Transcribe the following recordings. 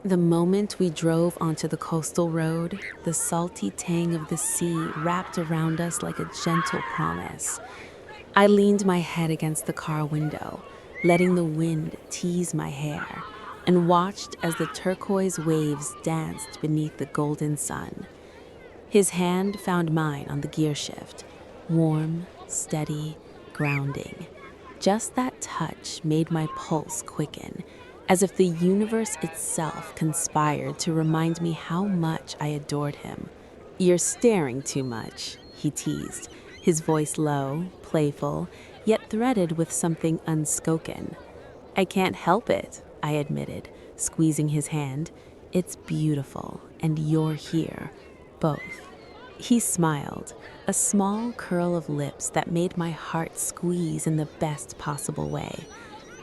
The moment we drove onto the coastal road, the salty tang of the sea wrapped around us like a gentle promise. I leaned my head against the car window, letting the wind tease my hair, and watched as the turquoise waves danced beneath the golden sun. His hand found mine on the gear shift, warm, steady, grounding. Just that touch made my pulse quicken, as if the universe itself conspired to remind me how much I adored him. "You're staring too much," he teased, his voice low, playful, yet threaded with something unspoken. "I can't help it," I admitted, squeezing his hand. "It's beautiful, and you're here, both." He smiled, a small curl of lips that made my heart squeeze in the best possible way.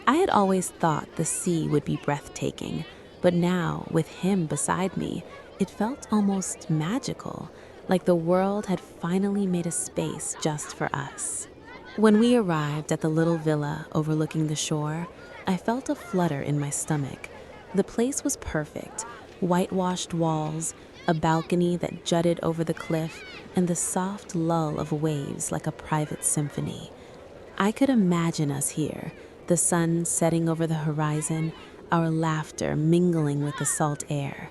I had always thought the sea would be breathtaking, but now, with him beside me, it felt almost magical, like the world had finally made a space just for us. When we arrived at the little villa overlooking the shore, I felt a flutter in my stomach. The place was perfect: whitewashed walls, a balcony that jutted over the cliff, and the soft lull of waves like a private symphony. I could imagine us here, the sun setting over the horizon, our laughter mingling with the salt air.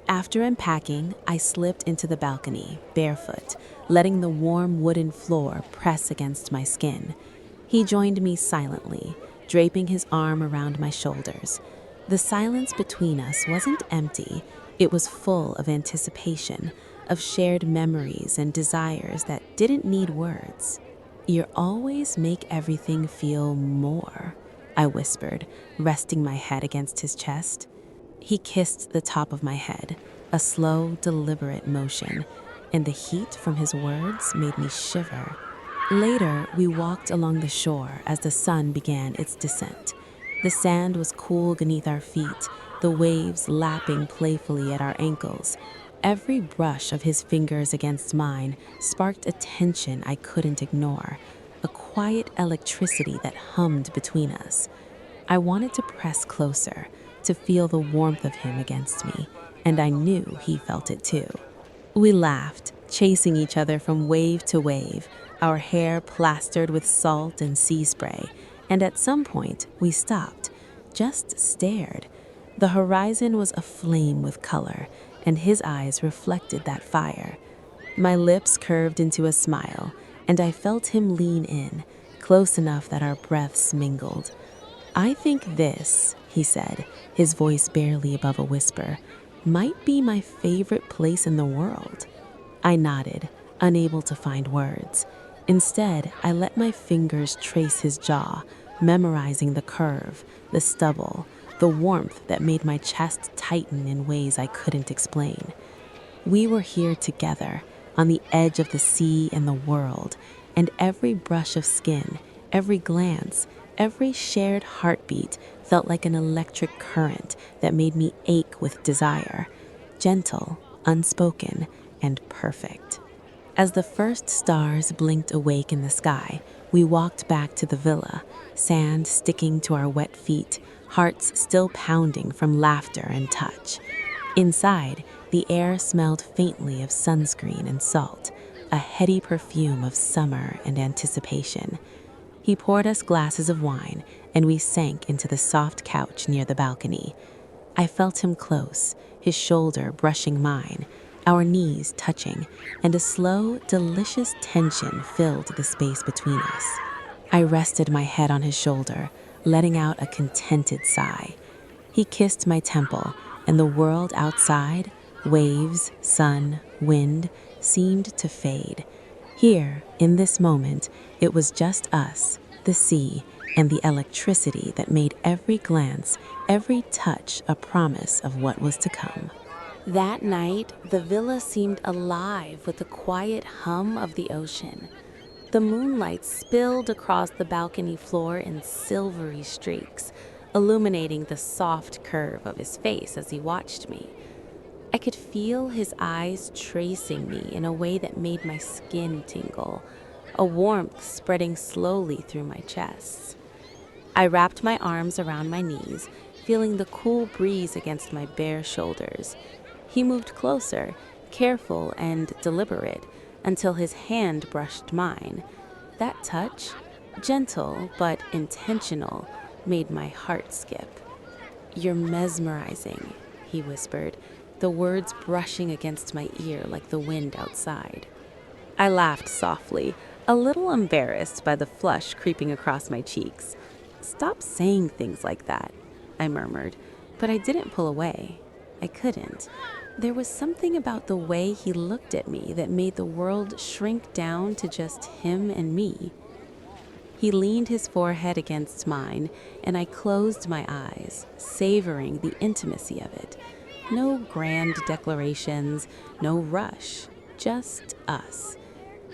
After unpacking, I slipped into the balcony, barefoot, letting the warm wooden floor press against my skin. He joined me silently, draping his arm around my shoulders. The silence between us wasn't empty, it was full of anticipation, of shared memories and desires that didn't need words. "You always make everything feel more," I whispered, resting my head against his chest. He kissed the top of my head, a slow, deliberate motion, and the heat from his words made me shiver. Later, we walked along the shore as the sun began its descent. The sand was cool beneath our feet, the waves lapping playfully at our ankles. Every brush of his fingers against mine sparked a tension I couldn't ignore, a quiet electricity that hummed between us. I wanted to press closer, to feel the warmth of him against me, and I knew he felt it too. We laughed, chasing each other from wave to wave, our hair plastered with salt and sea spray, and at some point we stopped, just stared. The horizon was aflame with color, and his eyes reflected that fire. My lips curved into a smile, and I felt him lean in, close enough that our breaths mingled. "I think this," he said, his voice barely above a whisper, "might be my favorite place in the world." I nodded, unable to find words. Instead, I let my fingers trace his jaw, memorizing the curve, the stubble, the warmth that made my chest tighten in ways I couldn't explain. We were here together, on the edge of the sea and the world, and every brush of skin, every glance, every shared heartbeat felt like an electric current that made me ache with desire, gentle, unspoken, and perfect. As the first stars blinked awake in the sky, we walked back to the villa, sand sticking to our wet feet, hearts still pounding from laughter and touch. Inside, the air smelled faintly of sunscreen and salt, a heady perfume of summer and anticipation. He poured us glasses of wine, and we sank into the soft couch near the balcony. I felt him close, his shoulder brushing mine, our knees touching, and a slow, delicious tension filled the space between us. I rested my head on his shoulder, letting out a contented sigh. He kissed my temple, and the world outside, waves, sun, wind, seemed to fade. Here, in this moment, it was just us, the sea, and the electricity that made every glance, every touch a promise of what was to come. That night, the villa seemed alive with the quiet hum of the ocean. The moonlight spilled across the balcony floor in silvery streaks, illuminating the soft curve of his face as he watched me. I could feel his eyes tracing me in a way that made my skin tingle, a warmth spreading slowly through my chest. I wrapped my arms around my knees, feeling the cool breeze against my bare shoulders. He moved closer, careful and deliberate, until his hand brushed mine. That touch, gentle but intentional, made my heart skip. "You're mesmerizing," he whispered, the words brushing against my ear like the wind outside. I laughed softly, a little embarrassed by the flush creeping across my cheeks. "Stop saying things like that," I murmured, but I didn't pull away. I couldn't. There was something about the way he looked at me that made the world shrink down to just him and me. He leaned his forehead against mine, and I closed my eyes, savoring the intimacy of it. No grand declarations, no rush, just us.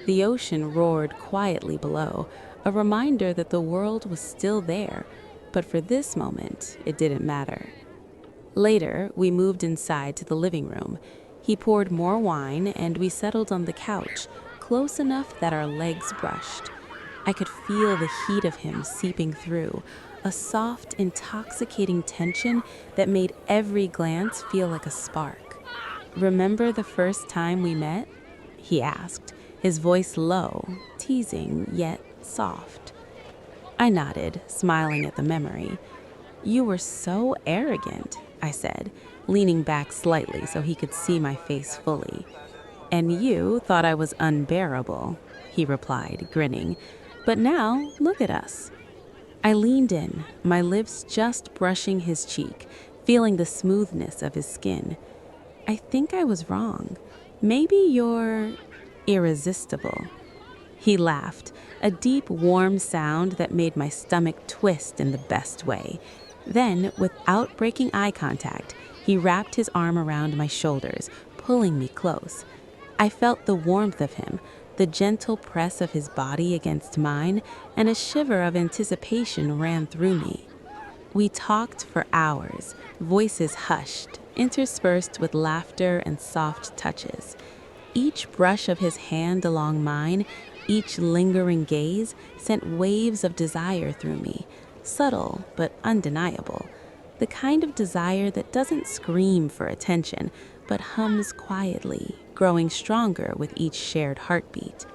The ocean roared quietly below, a reminder that the world was still there, but for this moment, it didn't matter. Later, we moved inside to the living room. He poured more wine, and we settled on the couch, close enough that our legs brushed. I could feel the heat of him seeping through, a soft, intoxicating tension that made every glance feel like a spark. "Remember the first time we met?" he asked, his voice low, teasing yet soft. I nodded, smiling at the memory. "You were so arrogant," I said, leaning back slightly so he could see my face fully. "And you thought I was unbearable," he replied, grinning. "But now, look at us." I leaned in, my lips just brushing his cheek, feeling the smoothness of his skin. "I think I was wrong. Maybe you're irresistible." He laughed, a deep, warm sound that made my stomach twist in the best way. Then, without breaking eye contact, he wrapped his arm around my shoulders, pulling me close. I felt the warmth of him, the gentle press of his body against mine, and a shiver of anticipation ran through me. We talked for hours, voices hushed, interspersed with laughter and soft touches. Each brush of his hand along mine, each lingering gaze, sent waves of desire through me, subtle but undeniable. The kind of desire that doesn't scream for attention, but hums quietly, growing stronger with each shared heartbeat.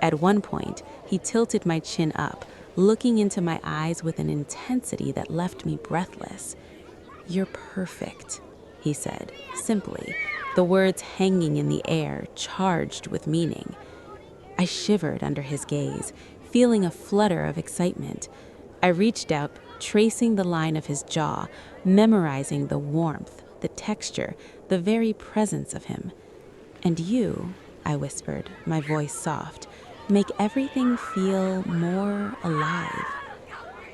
At one point, he tilted my chin up, looking into my eyes with an intensity that left me breathless. "You're perfect," he said, simply, the words hanging in the air, charged with meaning. I shivered under his gaze, feeling a flutter of excitement. I reached out, tracing the line of his jaw, memorizing the warmth, the texture, the very presence of him. "And you," I whispered, my voice soft, "make everything feel more alive."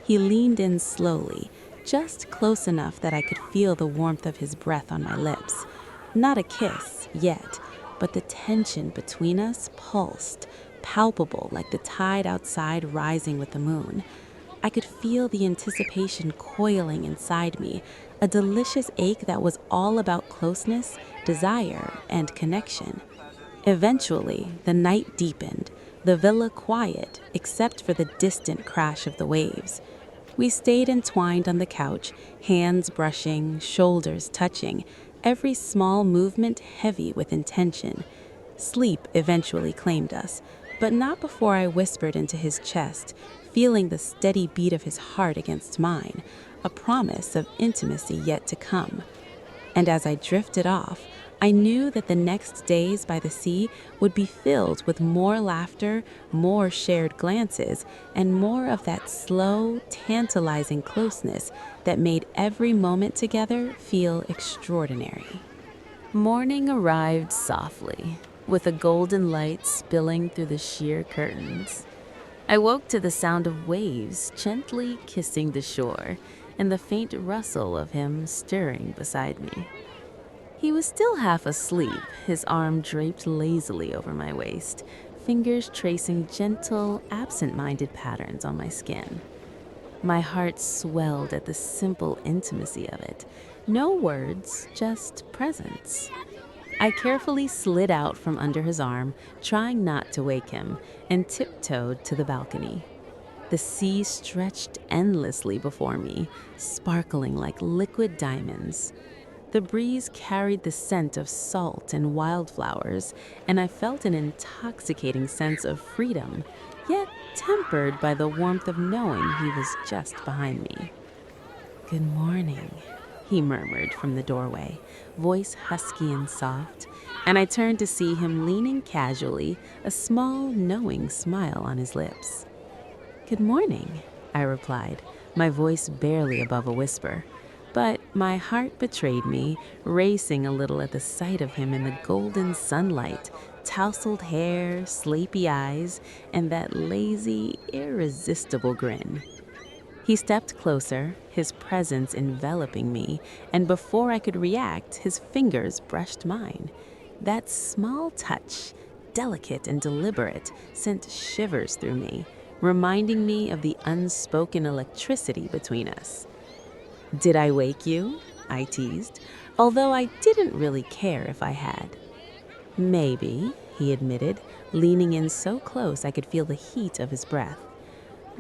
He leaned in slowly, just close enough that I could feel the warmth of his breath on my lips. Not a kiss, yet, but the tension between us pulsed, palpable like the tide outside rising with the moon. I could feel the anticipation coiling inside me, a delicious ache that was all about closeness, desire, and connection. Eventually, the night deepened, the villa quiet except for the distant crash of the waves. We stayed entwined on the couch, hands brushing, shoulders touching, every small movement heavy with intention. Sleep eventually claimed us, but not before I whispered into his chest, feeling the steady beat of his heart against mine, a promise of intimacy yet to come. And as I drifted off, I knew that the next days by the sea would be filled with more laughter, more shared glances, and more of that slow, tantalizing closeness that made every moment together feel extraordinary. Morning arrived softly, with a golden light spilling through the sheer curtains. I woke to the sound of waves gently kissing the shore and the faint rustle of him stirring beside me. He was still half asleep, his arm draped lazily over my waist, fingers tracing gentle, absent-minded patterns on my skin. My heart swelled at the simple intimacy of it. No words, just presence. I carefully slid out from under his arm, trying not to wake him, and tiptoed to the balcony. The sea stretched endlessly before me, sparkling like liquid diamonds. The breeze carried the scent of salt and wildflowers, and I felt an intoxicating sense of freedom, yet tempered by the warmth of knowing he was just behind me. "Good morning," he murmured from the doorway, voice husky and soft, and I turned to see him leaning casually, a small, knowing smile on his lips. "Good morning," I replied, my voice barely above a whisper. But my heart betrayed me, racing a little at the sight of him in the golden sunlight, tousled hair, sleepy eyes, and that lazy, irresistible grin. He stepped closer, his presence enveloping me, and before I could react, his fingers brushed mine. That small touch, delicate and deliberate, sent shivers through me, reminding me of the unspoken electricity between us. "Did I wake you?" I teased, although I didn't really care if I had. "Maybe," he admitted, leaning in so close I could feel the heat of his breath.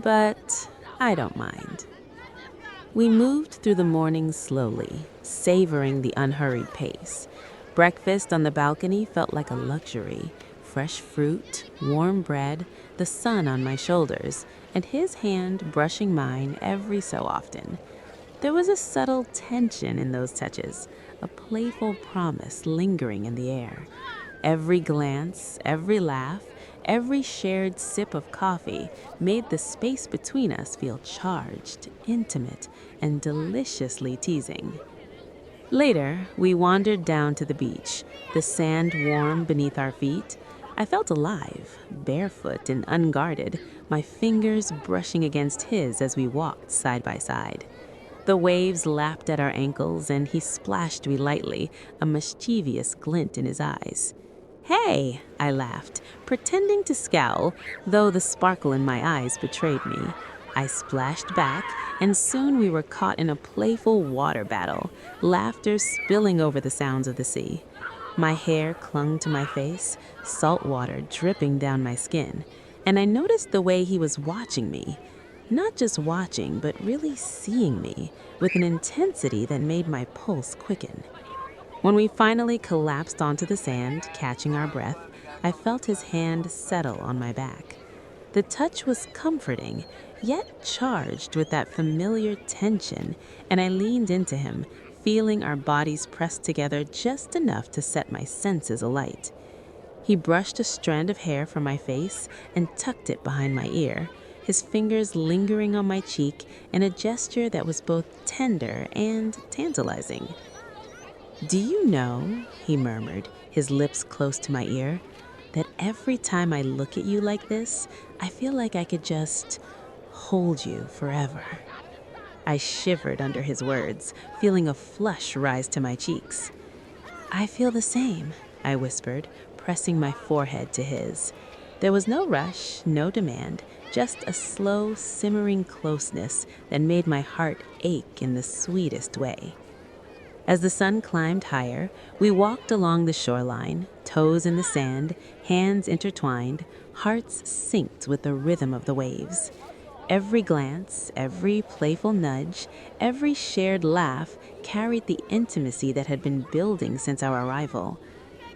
"But I don't mind." We moved through the morning slowly, savoring the unhurried pace. Breakfast on the balcony felt like a luxury. Fresh fruit, warm bread, the sun on my shoulders, and his hand brushing mine every so often. There was a subtle tension in those touches, a playful promise lingering in the air. Every glance, every laugh, every shared sip of coffee made the space between us feel charged, intimate, and deliciously teasing. Later, we wandered down to the beach, the sand warm beneath our feet. I felt alive, barefoot and unguarded, my fingers brushing against his as we walked side by side. The waves lapped at our ankles, and he splashed me lightly, a mischievous glint in his eyes. "Hey," I laughed, pretending to scowl, though the sparkle in my eyes betrayed me. I splashed back, and soon we were caught in a playful water battle, laughter spilling over the sounds of the sea. My hair clung to my face, salt water dripping down my skin, and I noticed the way he was watching me. Not just watching, but really seeing me, with an intensity that made my pulse quicken. When we finally collapsed onto the sand, catching our breath, I felt his hand settle on my back. The touch was comforting, yet charged with that familiar tension, and I leaned into him, feeling our bodies pressed together just enough to set my senses alight. He brushed a strand of hair from my face and tucked it behind my ear, his fingers lingering on my cheek in a gesture that was both tender and tantalizing. "Do you know," he murmured, his lips close to my ear, "that every time I look at you like this, I feel like I could just hold you forever." I shivered under his words, feeling a flush rise to my cheeks. "I feel the same," I whispered, pressing my forehead to his. There was no rush, no demand, just a slow, simmering closeness that made my heart ache in the sweetest way. As the sun climbed higher, we walked along the shoreline, toes in the sand, hands intertwined, hearts synced with the rhythm of the waves. Every glance, every playful nudge, every shared laugh carried the intimacy that had been building since our arrival.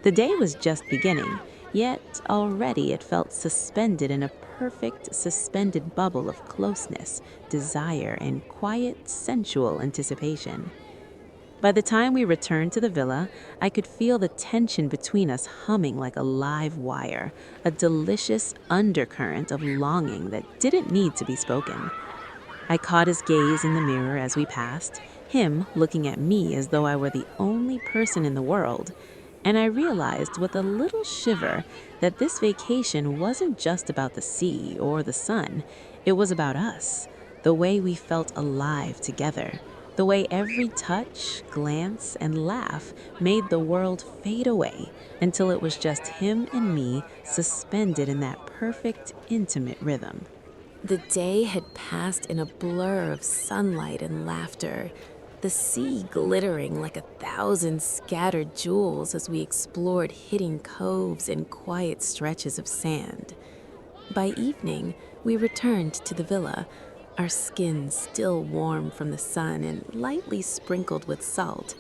The day was just beginning, yet already it felt suspended in a perfect, suspended bubble of closeness, desire, and quiet, sensual anticipation. By the time we returned to the villa, I could feel the tension between us humming like a live wire, a delicious undercurrent of longing that didn't need to be spoken. I caught his gaze in the mirror as we passed, him looking at me as though I were the only person in the world, and I realized with a little shiver that this vacation wasn't just about the sea or the sun. It was about us, the way we felt alive together, the way every touch, glance, and laugh made the world fade away until it was just him and me suspended in that perfect, intimate rhythm. The day had passed in a blur of sunlight and laughter, the sea glittering like 1,000 scattered jewels as we explored hidden coves and quiet stretches of sand. By evening, We returned to the villa, our skins still warm from the sun and lightly sprinkled with salt.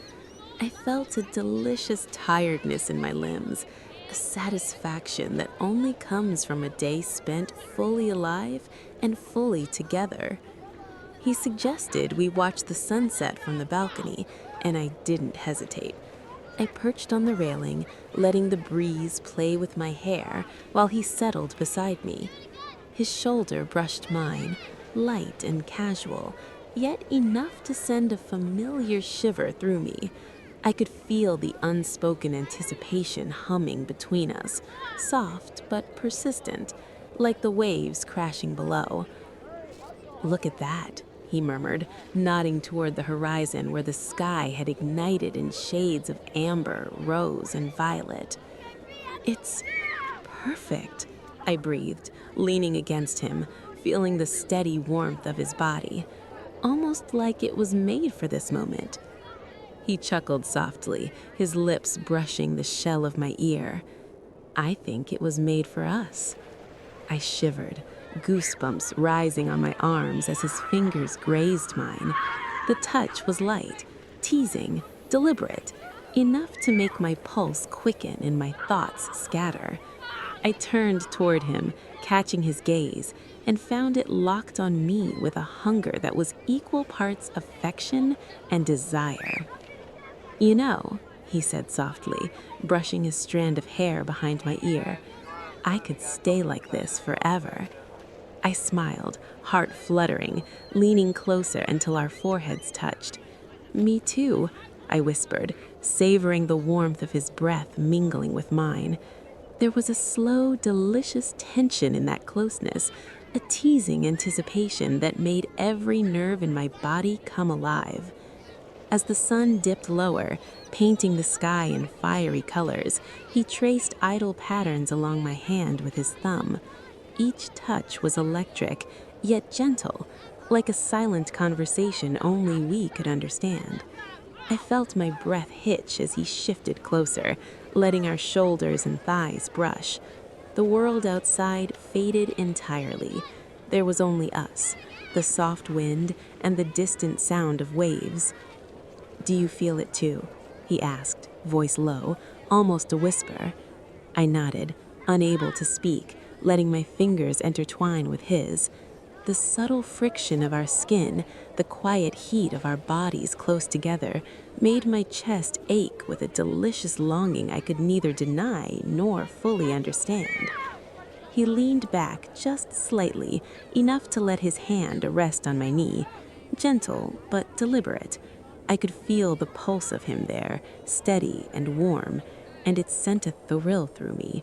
I felt a delicious tiredness in my limbs, a satisfaction that only comes from a day spent fully alive and fully together. He suggested we watch the sunset from the balcony, and I didn't hesitate. I perched on the railing, letting the breeze play with my hair while he settled beside me. His shoulder brushed mine, light and casual, yet enough to send a familiar shiver through me. I could feel the unspoken anticipation humming between us, soft but persistent, like the waves crashing below. "Look at that," he murmured, nodding toward the horizon where the sky had ignited in shades of amber, rose, and violet. "It's perfect," I breathed, leaning against him, feeling the steady warmth of his body, almost like it was made for this moment. He chuckled softly, his lips brushing the shell of my ear. "I think it was made for us." I shivered, goosebumps rising on my arms as his fingers grazed mine. The touch was light, teasing, deliberate, enough to make my pulse quicken and my thoughts scatter. I turned toward him, catching his gaze, and found it locked on me with a hunger that was equal parts affection and desire. "You know," he said softly, brushing a strand of hair behind my ear, "I could stay like this forever." I smiled, heart fluttering, leaning closer until our foreheads touched. "Me too," I whispered, savoring the warmth of his breath mingling with mine. There was a slow, delicious tension in that closeness, a teasing anticipation that made every nerve in my body come alive. As the sun dipped lower, painting the sky in fiery colors, he traced idle patterns along my hand with his thumb. Each touch was electric, yet gentle, like a silent conversation only we could understand. I felt my breath hitch as he shifted closer, letting our shoulders and thighs brush. The world outside faded entirely. There was only us, the soft wind, and the distant sound of waves. "Do you feel it too?" he asked, voice low, almost a whisper. I nodded, unable to speak, letting my fingers intertwine with his. The subtle friction of our skin, the quiet heat of our bodies close together, made my chest ache with a delicious longing I could neither deny nor fully understand. He leaned back just slightly, enough to let his hand rest on my knee, gentle but deliberate. I could feel the pulse of him there, steady and warm, and it sent a thrill through me.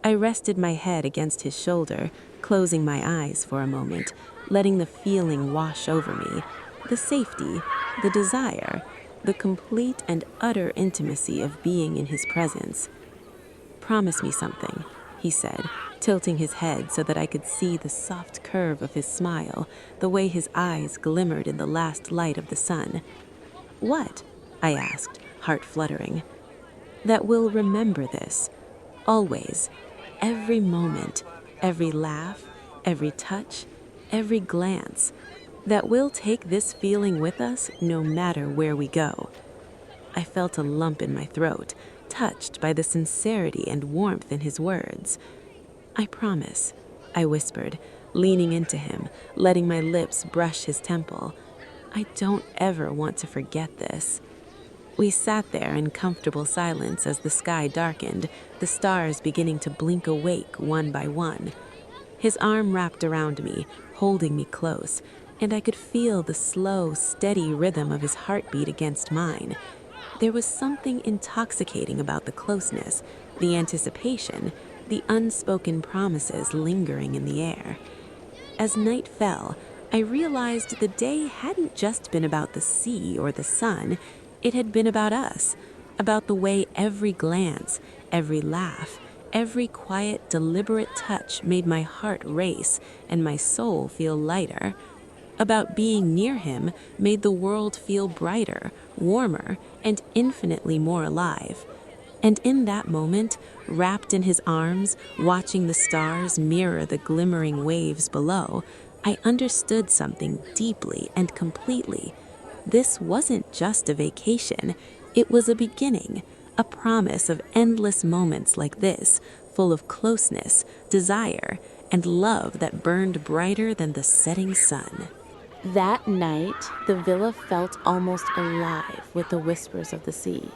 I rested my head against his shoulder, closing my eyes for a moment, letting the feeling wash over me. The safety, the desire, the complete and utter intimacy of being in his presence. "Promise me something," he said, tilting his head so that I could see the soft curve of his smile, the way his eyes glimmered in the last light of the sun. "What?" I asked, heart fluttering. "That we'll remember this. Always. Every moment, every laugh, every touch, every glance. That we'll take this feeling with us no matter where we go." I felt a lump in my throat, touched by the sincerity and warmth in his words. "I promise," I whispered, leaning into him, letting my lips brush his temple. "I don't ever want to forget this." We sat there in comfortable silence as the sky darkened, the stars beginning to blink awake one by one. His arm wrapped around me, holding me close, and I could feel the slow, steady rhythm of his heartbeat against mine. There was something intoxicating about the closeness, the anticipation, the unspoken promises lingering in the air. As night fell, I realized the day hadn't just been about the sea or the sun. It had been about us, about the way every glance, every laugh, every quiet, deliberate touch made my heart race and my soul feel lighter. About being near him made the world feel brighter, warmer, and infinitely more alive. And in that moment, wrapped in his arms, watching the stars mirror the glimmering waves below, I understood something deeply and completely. This wasn't just a vacation, it was a beginning, a promise of endless moments like this, full of closeness, desire, and love that burned brighter than the setting sun. That night, the villa felt almost alive with the whispers of the sea.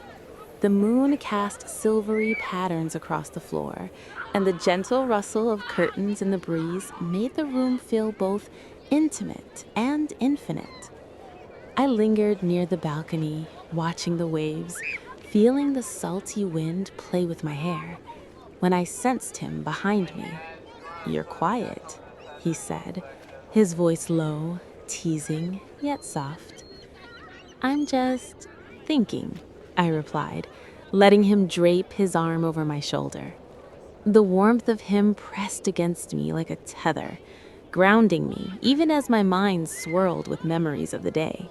The moon cast silvery patterns across the floor, and the gentle rustle of curtains in the breeze made the room feel both intimate and infinite. I lingered near the balcony, watching the waves, feeling the salty wind play with my hair, when I sensed him behind me. "You're quiet," he said, his voice low, teasing, yet soft. "I'm just thinking," I replied, letting him drape his arm over my shoulder. The warmth of him pressed against me like a tether, grounding me even as my mind swirled with memories of the day.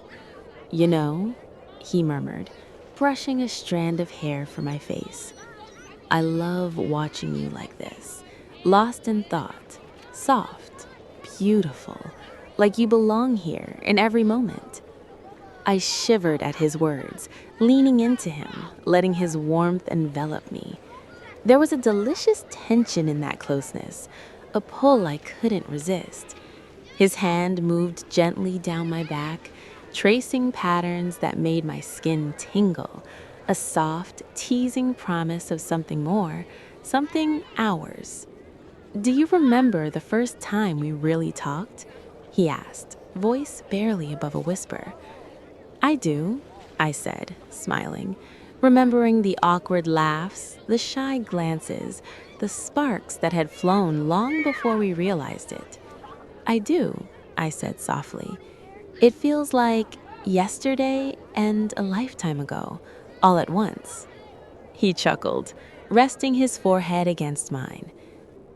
"You know," he murmured, brushing a strand of hair from my face, "I love watching you like this, lost in thought, soft, beautiful, like you belong here in every moment." I shivered at his words, leaning into him, letting his warmth envelop me. There was a delicious tension in that closeness, a pull I couldn't resist. His hand moved gently down my back, tracing patterns that made my skin tingle, a soft, teasing promise of something more, something ours. "Do you remember the first time we really talked?" he asked, voice barely above a whisper. "I do," I said, smiling, remembering the awkward laughs, the shy glances, the sparks that had flown long before we realized it. "I do," I said softly. "It feels like yesterday and a lifetime ago, all at once." He chuckled, resting his forehead against mine.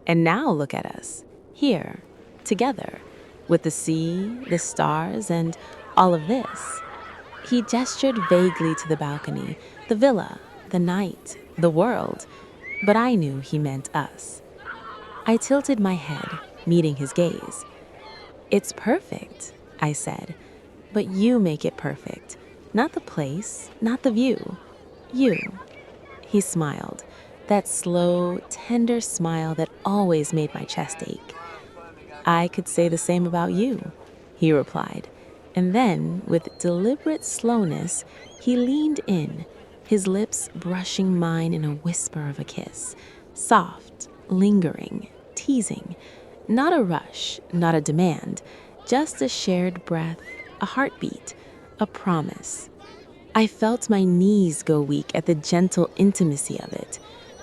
"And now look at us, here, together, with the sea, the stars, and all of this." He gestured vaguely to the balcony, the villa, the night, the world, but I knew he meant us. I tilted my head, meeting his gaze. "It's perfect," I said, "but you make it perfect. Not the place, not the view. You." He smiled, that slow, tender smile that always made my chest ache. "I could say the same about you," he replied. And then, with deliberate slowness, he leaned in, his lips brushing mine in a whisper of a kiss, soft, lingering, teasing. Not a rush, not a demand, just a shared breath, a heartbeat, a promise. I felt my knees go weak at the gentle intimacy of it.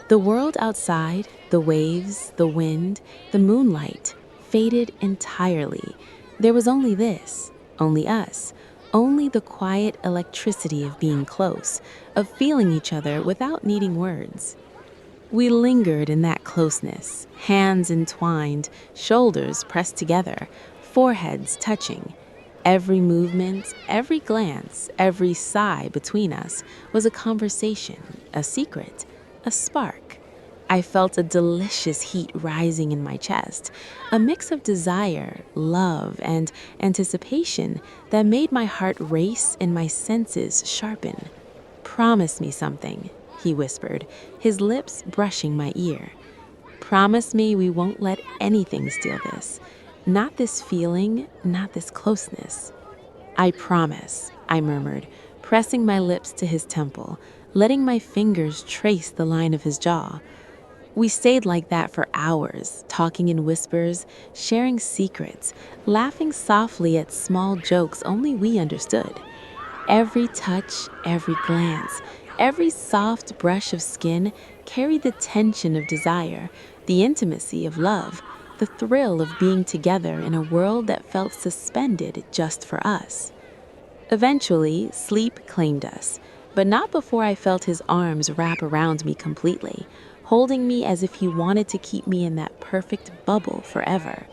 The world outside, the waves, the wind, the moonlight, faded entirely. There was only this. Only us, only the quiet electricity of being close, of feeling each other without needing words. We lingered in that closeness, hands entwined, shoulders pressed together, foreheads touching. Every movement, every glance, every sigh between us was a conversation, a secret, a spark. I felt a delicious heat rising in my chest, a mix of desire, love, and anticipation that made my heart race and my senses sharpen. "Promise me something," he whispered, his lips brushing my ear. "Promise me we won't let anything steal this. Not this feeling, not this closeness." "I promise," I murmured, pressing my lips to his temple, letting my fingers trace the line of his jaw. We stayed like that for hours, talking in whispers, sharing secrets, laughing softly at small jokes only we understood. Every touch, every glance, every soft brush of skin carried the tension of desire, the intimacy of love, the thrill of being together in a world that felt suspended just for us. Eventually, sleep claimed us, but not before I felt his arms wrap around me completely, holding me as if he wanted to keep me in that perfect bubble forever.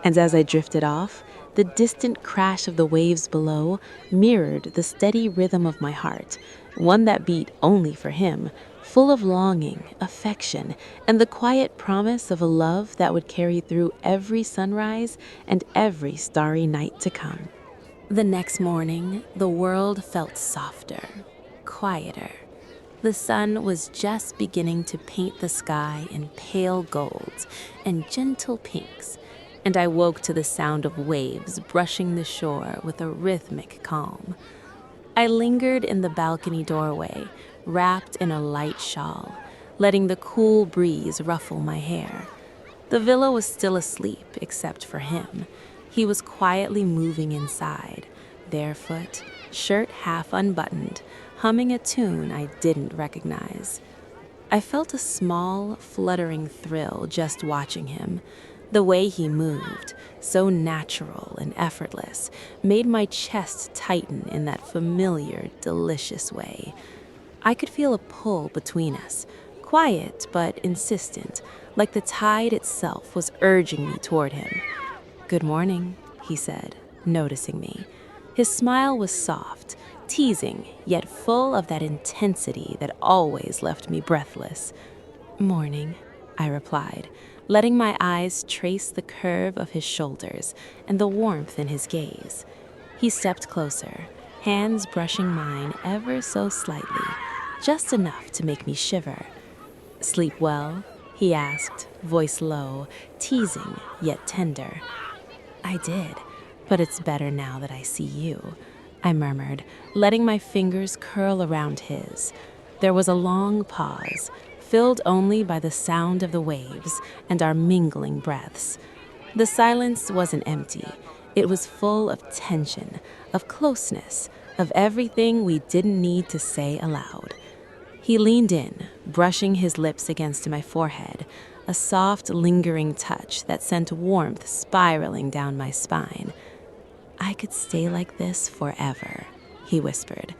And as I drifted off, the distant crash of the waves below mirrored the steady rhythm of my heart, one that beat only for him, full of longing, affection, and the quiet promise of a love that would carry through every sunrise and every starry night to come. The next morning, the world felt softer, quieter. The sun was just beginning to paint the sky in pale golds and gentle pinks, and I woke to the sound of waves brushing the shore with a rhythmic calm. I lingered in the balcony doorway, wrapped in a light shawl, letting the cool breeze ruffle my hair. The villa was still asleep, except for him. He was quietly moving inside, barefoot, shirt half unbuttoned, humming a tune I didn't recognize. I felt a small, fluttering thrill just watching him. The way he moved, so natural and effortless, made my chest tighten in that familiar, delicious way. I could feel a pull between us, quiet but insistent, like the tide itself was urging me toward him. "Good morning," he said, noticing me. His smile was soft, teasing, yet full of that intensity that always left me breathless. "Morning," I replied, letting my eyes trace the curve of his shoulders and the warmth in his gaze. He stepped closer, hands brushing mine ever so slightly, just enough to make me shiver. "Sleep well?" he asked, voice low, teasing yet tender. "I did, but it's better now that I see you," I murmured, letting my fingers curl around his. There was a long pause, filled only by the sound of the waves and our mingling breaths. The silence wasn't empty. It was full of tension, of closeness, of everything we didn't need to say aloud. He leaned in, brushing his lips against my forehead, a soft, lingering touch that sent warmth spiraling down my spine. "I could stay like this forever," he whispered.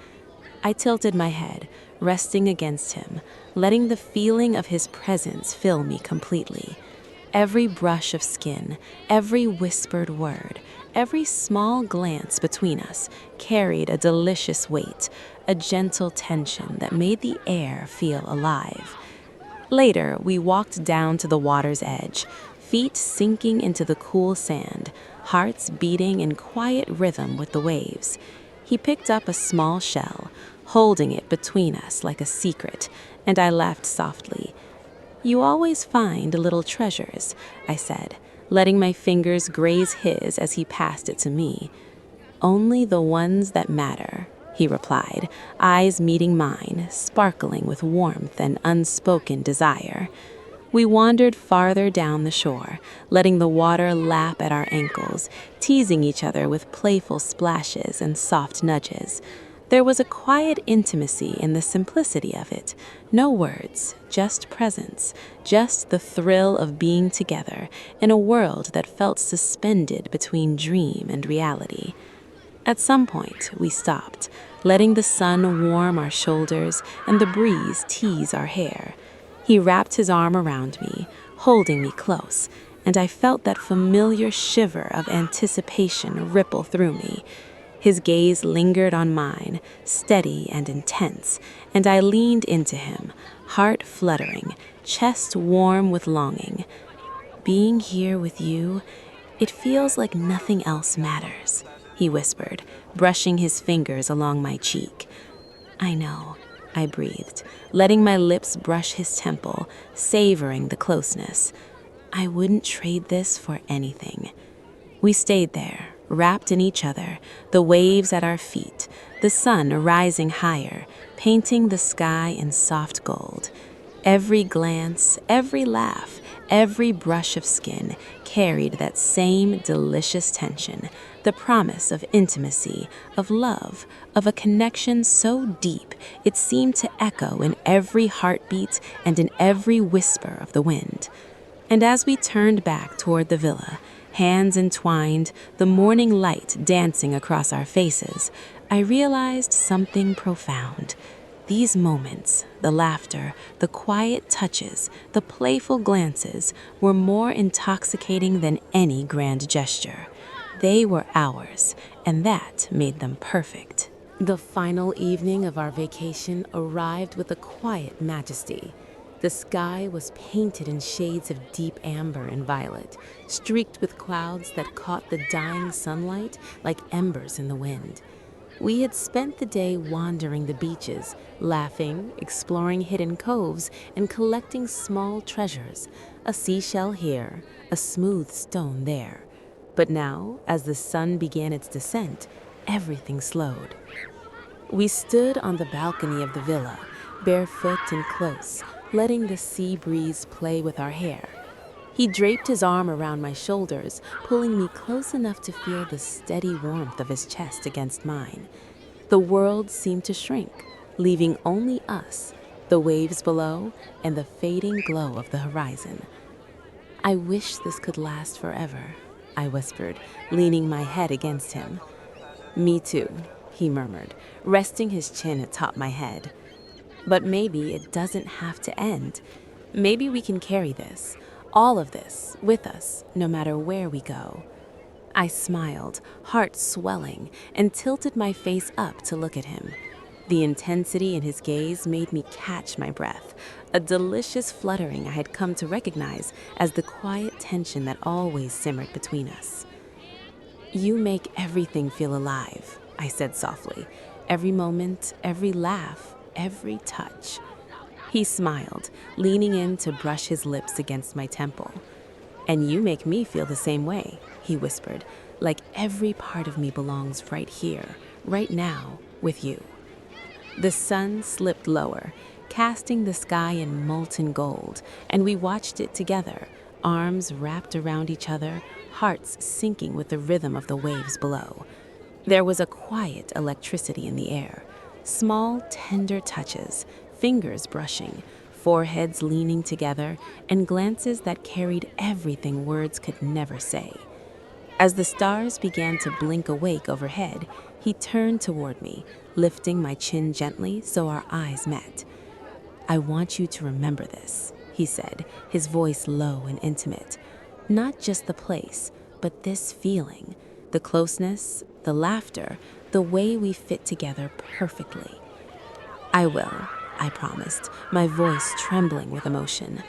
I tilted my head, resting against him, letting the feeling of his presence fill me completely. Every brush of skin, every whispered word, every small glance between us carried a delicious weight, a gentle tension that made the air feel alive. Later, we walked down to the water's edge, feet sinking into the cool sand, hearts beating in quiet rhythm with the waves. He picked up a small shell, holding it between us like a secret, and I laughed softly. "You always find little treasures," I said, letting my fingers graze his as he passed it to me. "Only the ones that matter," he replied, eyes meeting mine, sparkling with warmth and unspoken desire. We wandered farther down the shore, letting the water lap at our ankles, teasing each other with playful splashes and soft nudges. There was a quiet intimacy in the simplicity of it. No words, just presence, just the thrill of being together in a world that felt suspended between dream and reality. At some point, we stopped, letting the sun warm our shoulders and the breeze tease our hair. He wrapped his arm around me, holding me close, and I felt that familiar shiver of anticipation ripple through me. His gaze lingered on mine, steady and intense, and I leaned into him, heart fluttering, chest warm with longing. "Being here with you, it feels like nothing else matters," he whispered, brushing his fingers along my cheek. "I know," I breathed, letting my lips brush his temple, savoring the closeness. "I wouldn't trade this for anything." We stayed there, wrapped in each other, the waves at our feet, the sun rising higher, painting the sky in soft gold. Every glance, every laugh, every brush of skin carried that same delicious tension, the promise of intimacy, of love, of a connection so deep it seemed to echo in every heartbeat and in every whisper of the wind. And as we turned back toward the villa, hands entwined, the morning light dancing across our faces, I realized something profound. These moments, the laughter, the quiet touches, the playful glances, were more intoxicating than any grand gesture. They were ours, and that made them perfect. The final evening of our vacation arrived with a quiet majesty. The sky was painted in shades of deep amber and violet, streaked with clouds that caught the dying sunlight like embers in the wind. We had spent the day wandering the beaches, laughing, exploring hidden coves, and collecting small treasures, a seashell here, a smooth stone there. But now, as the sun began its descent, everything slowed. We stood on the balcony of the villa, barefoot and close, letting the sea breeze play with our hair. He draped his arm around my shoulders, pulling me close enough to feel the steady warmth of his chest against mine. The world seemed to shrink, leaving only us, the waves below, and the fading glow of the horizon. "I wish this could last forever," I whispered, leaning my head against him. "Me too," he murmured, resting his chin atop my head. "But maybe it doesn't have to end. Maybe we can carry this, all of this, with us, no matter where we go." I smiled, heart swelling, and tilted my face up to look at him. The intensity in his gaze made me catch my breath, a delicious fluttering I had come to recognize as the quiet tension that always simmered between us. "You make everything feel alive," I said softly. "Every moment, every laugh, every touch." He smiled, leaning in to brush his lips against my temple. "And you make me feel the same way," he whispered, "like every part of me belongs right here, right now, with you." The sun slipped lower, casting the sky in molten gold, and we watched it together, arms wrapped around each other, hearts syncing with the rhythm of the waves below. There was a quiet electricity in the air, small, tender touches, fingers brushing, foreheads leaning together, and glances that carried everything words could never say. As the stars began to blink awake overhead, he turned toward me, lifting my chin gently so our eyes met. "I want you to remember this," he said, his voice low and intimate. "Not just the place, but this feeling, the closeness, the laughter, the way we fit together perfectly." "I will," I promised, my voice trembling with emotion.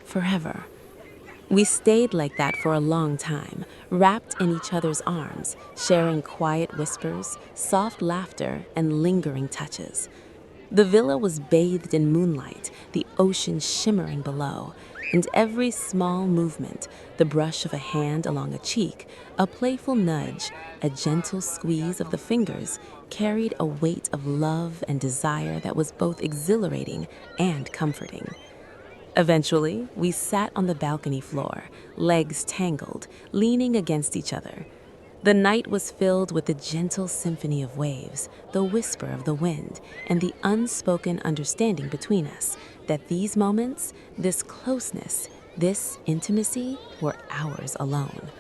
"Forever." We stayed like that for a long time, wrapped in each other's arms, sharing quiet whispers, soft laughter, and lingering touches. The villa was bathed in moonlight, the ocean shimmering below, and every small movement, the brush of a hand along a cheek, a playful nudge, a gentle squeeze of the fingers, carried a weight of love and desire that was both exhilarating and comforting. Eventually, we sat on the balcony floor, legs tangled, leaning against each other. The night was filled with the gentle symphony of waves, the whisper of the wind, and the unspoken understanding between us that these moments, this closeness, this intimacy were ours alone.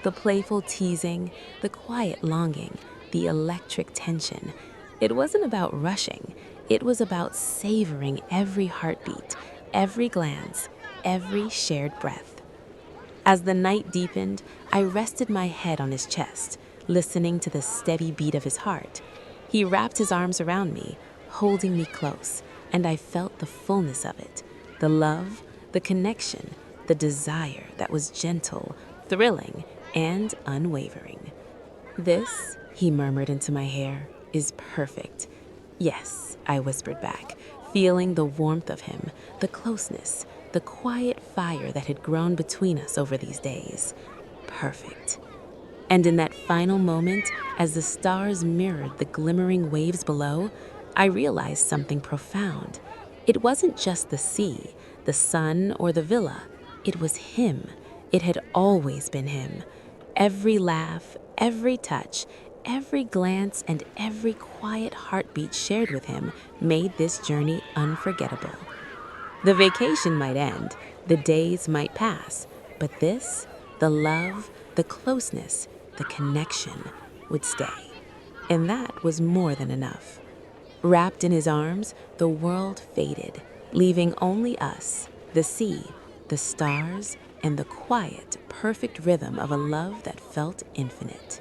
The playful teasing, the quiet longing, the electric tension. It wasn't about rushing. It was about savoring every heartbeat, every glance, every shared breath. As the night deepened, I rested my head on his chest, listening to the steady beat of his heart. He wrapped his arms around me, holding me close, and I felt the fullness of it, the love, the connection, the desire that was gentle, thrilling, and unwavering. "This," he murmured into my hair, "is perfect." "Yes," I whispered back, feeling the warmth of him, the closeness, the quiet fire that had grown between us over these days. Perfect. And in that final moment, as the stars mirrored the glimmering waves below, I realized something profound. It wasn't just the sea, the sun, or the villa. It was him. It had always been him. Every laugh, every touch, every glance, and every quiet heartbeat shared with him made this journey unforgettable. The vacation might end, the days might pass, but this, the love, the closeness, the connection, would stay. And that was more than enough. Wrapped in his arms, the world faded, leaving only us, the sea, the stars, and the quiet, perfect rhythm of a love that felt infinite.